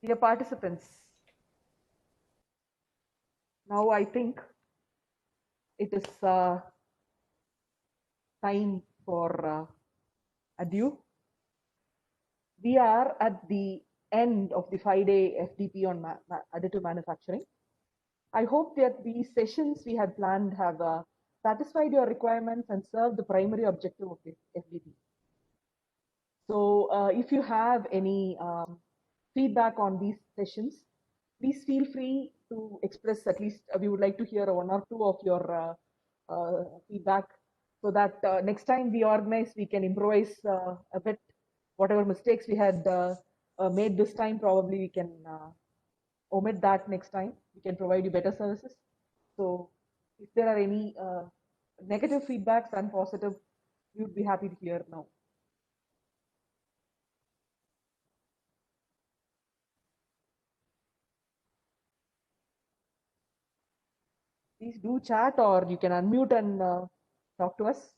Dear participants, now I think it is time for adieu. We are at the end of the 5-day FDP on additive manufacturing. I hope that these sessions we had planned have satisfied your requirements and served the primary objective of the FDP. So if you have any feedback on these sessions, please feel free to express. At least we would like to hear one or two of your feedback, so that next time we organize, we can improvise a bit. Whatever mistakes we had made this time, probably we can omit that next time. We can provide you better services. So if there are any negative feedbacks and positive, we would be happy to hear now. Please do chat, or you can unmute and talk to us.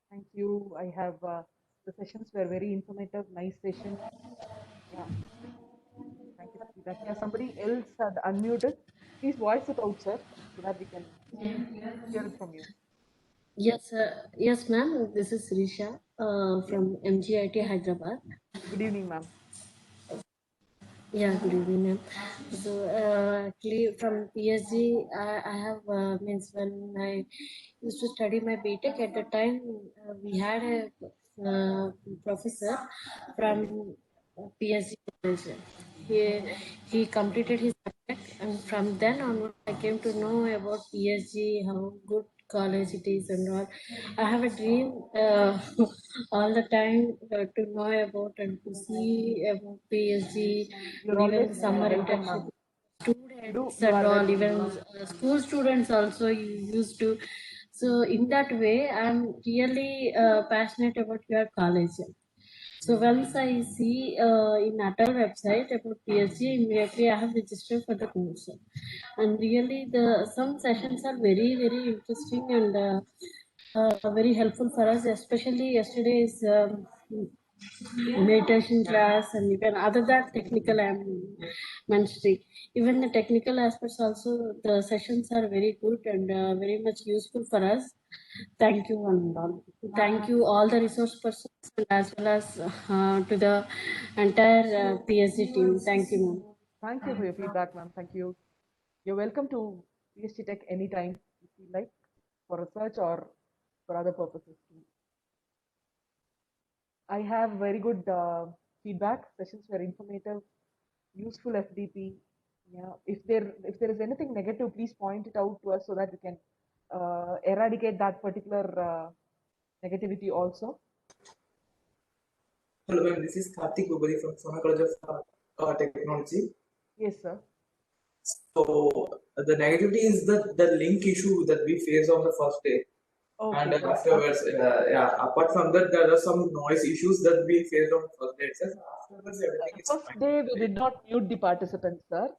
Thank you. I have the sessions were very informative, nice session. Yeah. Thank you for feedback. Yeah, somebody else had unmuted. Please voice it out, sir, so that we can hear it from you. Yes, ma'am. This is Risha from MGIT Hyderabad. Good evening, ma'am. Yeah, good evening, ma'am. So, actually, from PSG, I have means when I used to study my BTech at the time, we had a professor from PSG college. He completed his subject, and from then on, I came to know about PSG, how good college it is, and all. I have a dream all the time to know about and to see about PSG, You're and even always summer welcome, internship ma'am. students You and are all, welcome. even school students also used to. So in that way, I'm really passionate about your college. So once I see in Atal website about PhD, immediately I have registered for the course. And really, the some sessions are very very interesting and very helpful for us. Especially yesterday's meditation class, and even other than technical I'm mentioning, even the technical aspects also, the sessions are very good and very much useful for us. Thank you and all. Thank you all the resource persons and as well as to the entire PhD team. Thank you, ma'am. Thank you for your feedback, ma'am. Thank you. You're welcome to PSG Tech anytime if you like, for research or for other purposes too. I have very good feedback. Sessions were informative, useful FDP. Yeah. If there is anything negative, please point it out to us so that we can eradicate that particular negativity also. Hello, ma'am. This is Karthik Gubari from Sona College of Technology. Yes, sir. So the negativity is the link issue that we faced on the first day, Okay. and afterwards, apart from that, there are some noise issues that we faced on the first day itself. Afterwards, everything is First fine. day we did not mute the participants, sir.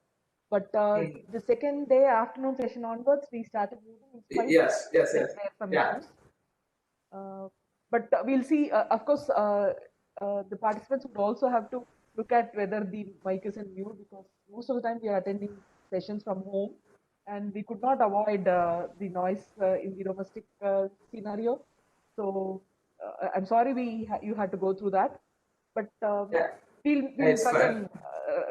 But the second day, afternoon session onwards, we started muting in spite Yes, yes, there yes. were some Yeah. issues. But we'll see. Of course, the participants would also have to look at whether the mic is in mute, because most of the time we are attending sessions from home and we could not avoid the noise in the domestic scenario. So I'm sorry you had to go through that, but Yeah. we'll It's try fine. and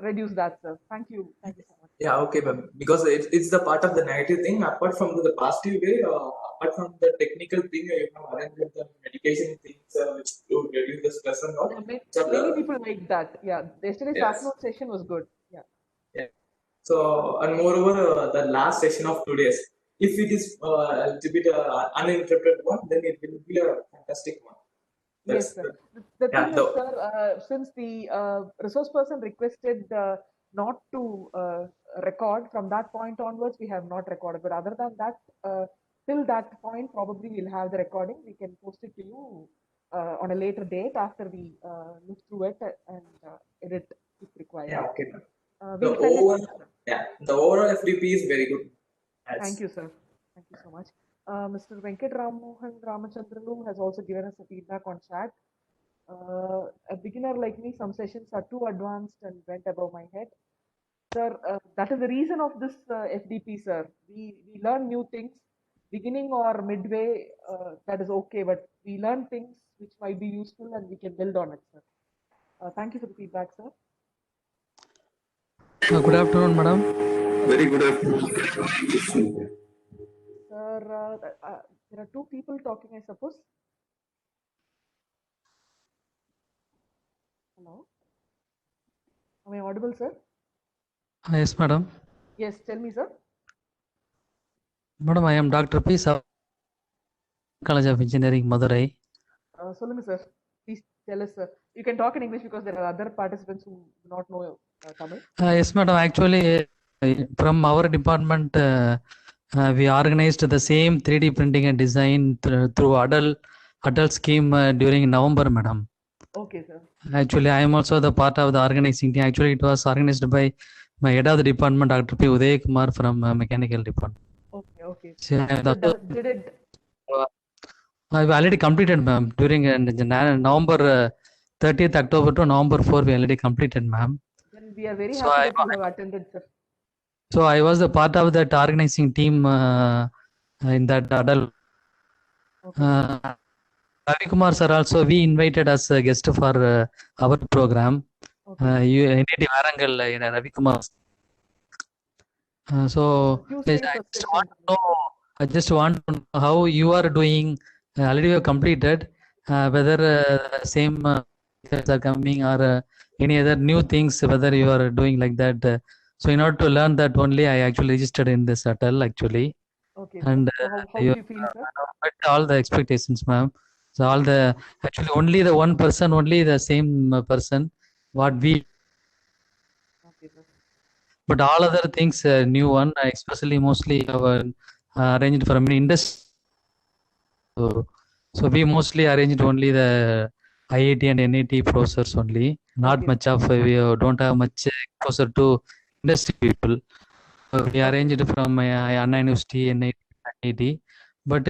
reduce that, sir. Thank you so much. Yeah, okay, ma'am. Because it's the part of the negative thing. Apart from the positive way, apart from the technical thing, you have arranged with the medication things which to reduce the stress and all. Yeah, So many people like that. Yeah, yesterday's yes, afternoon session was good. Yeah. yeah. So and moreover, the last session of today's, if it is a little bit uninterrupted one, then it will be a fantastic one. Yes, That's sir. The yeah. thing is, sir, since the resource person requested not to record. From that point onwards, we have not recorded. But other than that, till that point, probably we'll have the recording. We can post it to you on a later date after we look through it and edit if required. Yeah, okay. We'll send it. The overall FDP is very good. Thank you, sir. Thank you so much. Mr. Venkat Ramohan Ramachandranlu has also given us a feedback on chat. A beginner like me, some sessions are too advanced and went above my head. Sir, that is the reason of this FDP, sir. We learn new things, beginning or midway, that is okay, but we learn things which might be useful and we can build on it, sir. Thank you for the feedback, sir. Good afternoon, madam. Very good afternoon. Sir, there are two people talking, I suppose. Hello? Am I audible, sir? Yes, madam. Yes, tell me, sir. Madam, I am Dr. P. College of Engineering, Madurai. Solunga, sir. Please tell us, sir. You can talk in English because there are other participants who do not know Tamil. Yes, madam. Actually, from our department, we organized the same 3D printing and design through adult scheme during November, madam. Okay, sir. Actually, I am also the part of the organizing team. Actually, it was organized by my head of the department, Dr. P. Uday Kumar from mechanical department. Okay, okay. So, Did it? I've already completed, ma'am. During November 30th October to November 4, we already completed, ma'am. Then we are very happy that you have attended, sir. So I was the part of that organizing team in that adult. Okay. Ravi Kumar sir also, we invited as a guest for our program. Okay. NIT Varangal in Ravi Kumar. So I just want to know how you are doing. Already you have completed. Whether same are coming or any other new things, whether you are doing like that. So in order to learn that only, I actually registered in this ATAL actually. Okay. And so how do you feel, sir? Met all the expectations, ma'am. So all the actually only the one person, only the same person, what we. Okay, sir. But all other things, new one, especially mostly our arranged from industry. So we mostly arranged only the IIT and NIT professors only. Not Okay. much of we don't have much exposure to industry people. We arranged from Anna University and NIT, but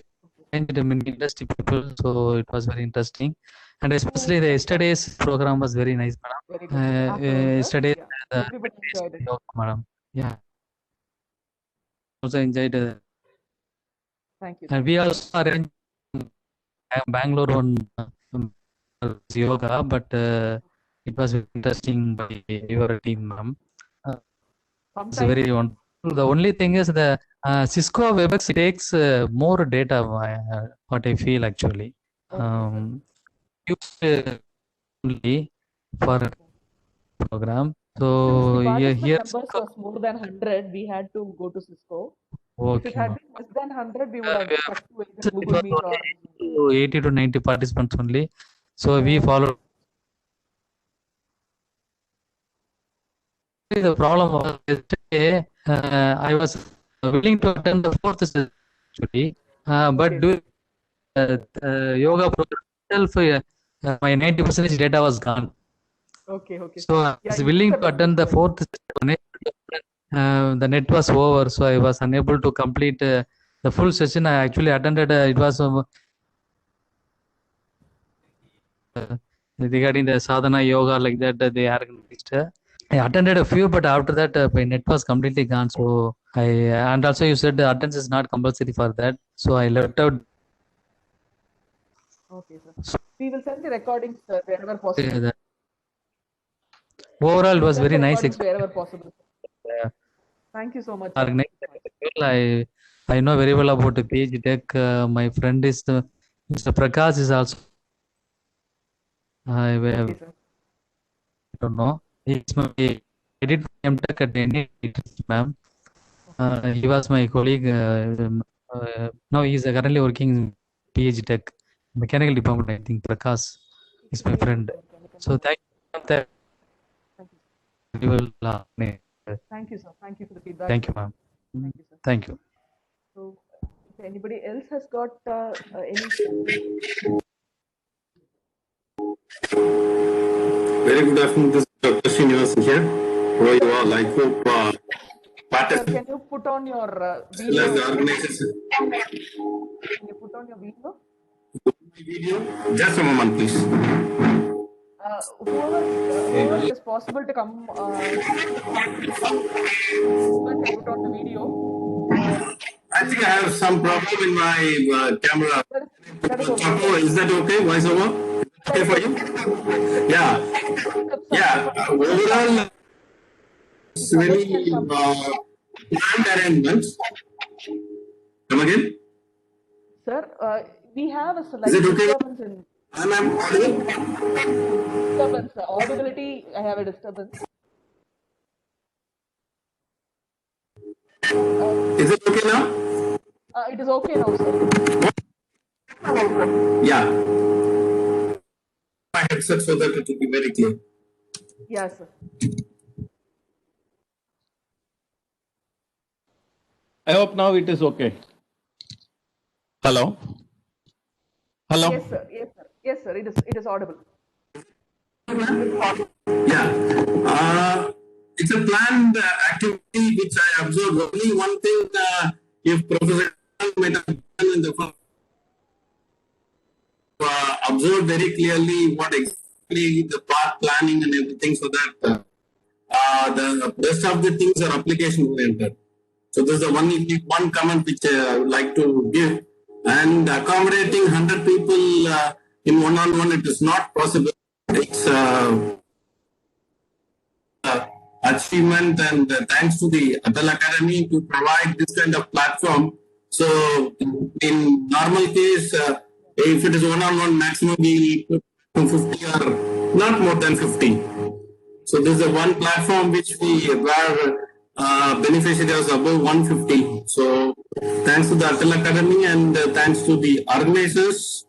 industry people. So it was very interesting, and especially the yesterday's program was very nice, madam. Very good. Yesterday, Everybody enjoyed it. madam. Yeah. Also enjoyed. Thank you. And we also arranged Bangalore one yoga, but it was interesting by your team, ma'am. It's very wonderful. The only thing is the Cisco WebEx takes more data. What I feel actually, used only for program. So here numbers was more than 100. We had to go to Cisco. Okay. If it had been less than 100, we would have stuck to either Google Meet or 80 to 90 participants only. So we followed. The problem was yesterday, I was willing to attend the fourth session actually, but during yoga program itself, my 90% data was gone. Okay. So I was willing to attend the fourth session. The net was over, so I was unable to complete the full session. I actually attended. It was regarding the sadhana yoga like that. They organized. I attended a few, but after that, my net was completely gone. So and also you said the attendance is not compulsory for that. So I left out. Okay, sir. So we will send the recordings wherever possible. Overall, it was very nice. Wherever possible. Thank you so much. I know very well about the PG Tech. My friend is Mr. Prakash is also. I don't know. He did MTech at NIT, ma'am. He was my colleague. Now he is currently working in PG Tech, mechanical department. I think Prakash is my friend. So thank you. Thank you, sir. Thank you for the feedback. Thank you, sir. ma'am. Thank you, sir. Thank you. So, if anybody else has got any, Very good afternoon. This is Dr. Srinivasan here. How are you all? I hope sir, participants can you put on your as video? well as the organizers. Can you put on your video? My video. Just a moment, please. Whoever it is possible to come, whoever can put on the video. I think I have some problem in my camera. That is okay. Chapo, is that okay? Voiceover? Okay for you? Yeah. Yeah. Overall, it's very planned arrangements. Come again? Sir, we have a Is slight it okay? disturbance in I'm audible? disturbance. Audibility, I have a disturbance. Is it okay now? It is okay now, sir. Yeah. My headset so that it will be very clear. Yes, sir. I hope now it is okay. Hello? Hello? Yes, sir. Yes, sir. Yes, sir. It is audible. Yeah. It's a planned activity which I observed. Only one thing, if Professor might have done in the first, observed very clearly what exactly the path planning and everything, so that the rest of the things are application oriented. So this is the one comment which I would like to give. And accommodating 100 people in one-on-one, it is not possible. It's achievement, and thanks to the Atal Academy to provide this kind of platform. So in normal case, if it is one-on-one, maximum we put 50 or not more than 50. So this is the one platform which we were beneficiaries above 150. So thanks to the Atal Academy and thanks to the organizers,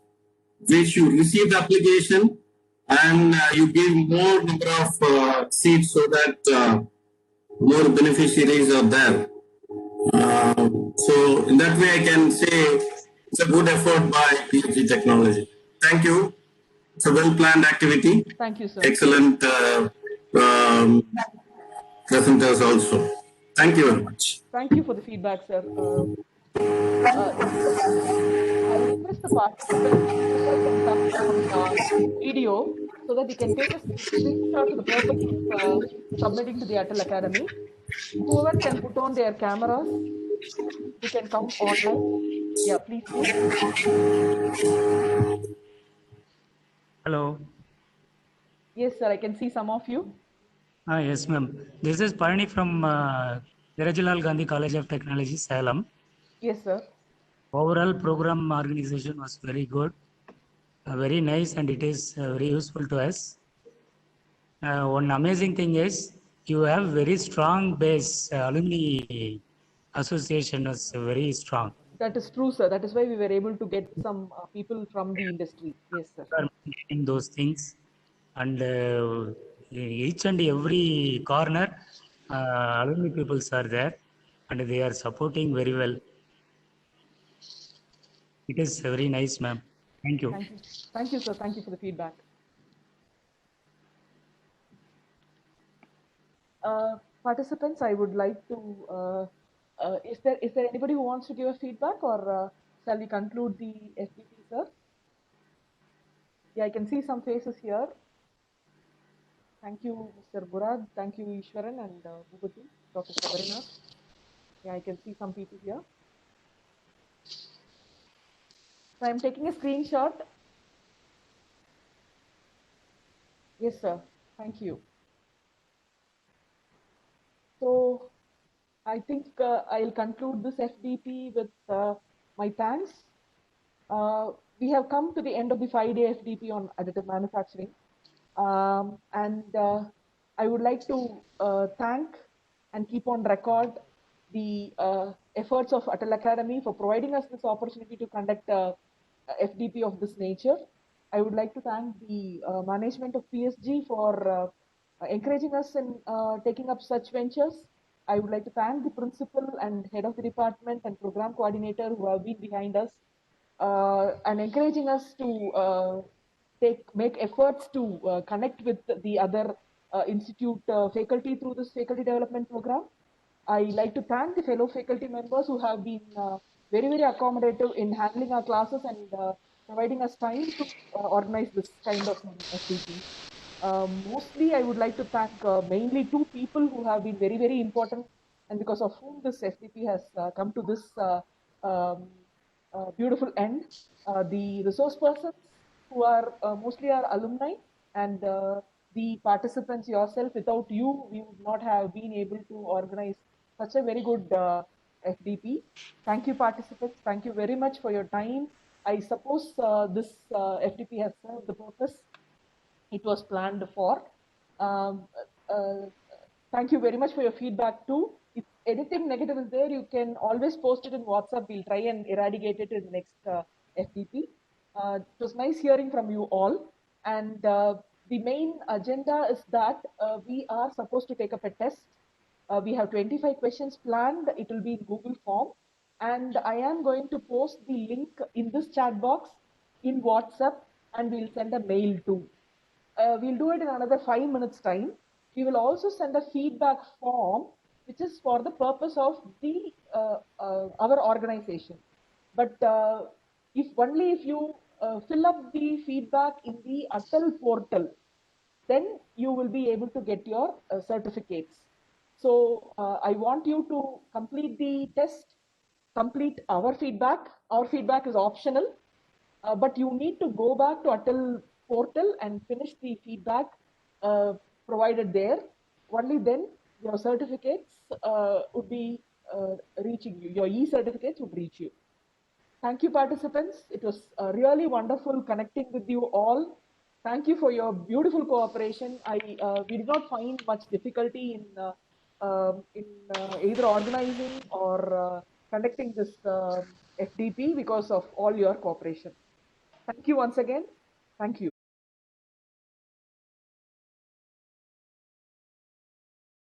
which you receive the application and you give more number of seats so that more beneficiaries are there. So in that way, I can say it's a good effort by PhD Technology. Thank you. It's a well-planned activity. Thank you, sir. Excellent presenters also. Thank you very much. Thank you for the feedback, sir. I request the participants to come on video so that we can take a screenshot for the purpose of submitting to the Atal Academy. Whoever can put on their cameras, who can come online. Yeah, please do. Hello. Yes, sir, I can see some of you. Yes, ma'am. This is Parni from Virajilal Gandhi College of Technology, Salem. Yes, sir. Overall program organization was very good, very nice, and it is very useful to us. One amazing thing is you have very strong base. Alumni association is very strong. That is true, sir. That is why we were able to get some people from the industry. Yes, sir. In those things, and each and every corner, alumni peoples are there, and they are supporting very well. It is very nice, ma'am. Thank you. Thank you. Thank you, sir. Thank you for the feedback. Participants, I would like to, is there anybody who wants to give a feedback, or shall we conclude the FDP, sir? Yeah, I can see some faces here. Thank you, Mr. Burad. Thank you, Ishwaran and Bhubati, Dr. Sabarina. Yeah, I can see some people here. So I'm taking a screenshot. Yes, sir. Thank you. So I think I'll conclude this FDP with my thanks. We have come to the end of the 5-day FDP on additive manufacturing. And I would like to thank and keep on record the efforts of Atal Academy for providing us this opportunity to conduct a FDP of this nature. I would like to thank the management of PSG for encouraging us in taking up such ventures. I would like to thank the principal and head of the department and program coordinator who have been behind us and encouraging us to make efforts to connect with the other institute faculty through this faculty development program. I like to thank the fellow faculty members who have been very accommodative in handling our classes and providing us time to organize this kind of FDP. Mostly, I would like to thank mainly two people who have been very important, and because of whom this FDP has come to this um, beautiful end. The resource persons who are mostly our alumni and the participants yourself. Without you, we would not have been able to organize such a very good FDP. Thank you, participants. Thank you very much for your time. I suppose this FDP has served the purpose it was planned for. Um, uh, Thank you very much for your feedback too. If anything negative is there, you can always post it in WhatsApp. We'll try and eradicate it in the next FDP. It was nice hearing from you all. And the main agenda is that we are supposed to take up a test. We have 25 questions planned. It will be in Google form. And I am going to post the link in this chat box in WhatsApp, and we'll send a mail too. We'll do it in another 5 minutes time. We will also send a feedback form, which is for the purpose of the our organization. But if you fill up the feedback in the Atal portal, then you will be able to get your certificates. So I want you to complete the test, complete our feedback. Our feedback is optional, but you need to go back to Atal portal and finish the feedback provided there. Only then your certificates would be reaching you. Your e-certificates would reach you. Thank you, participants. It was really wonderful connecting with you all. Thank you for your beautiful cooperation. We did not find much difficulty in either organizing or conducting this FDP because of all your cooperation. Thank you once again. Thank you.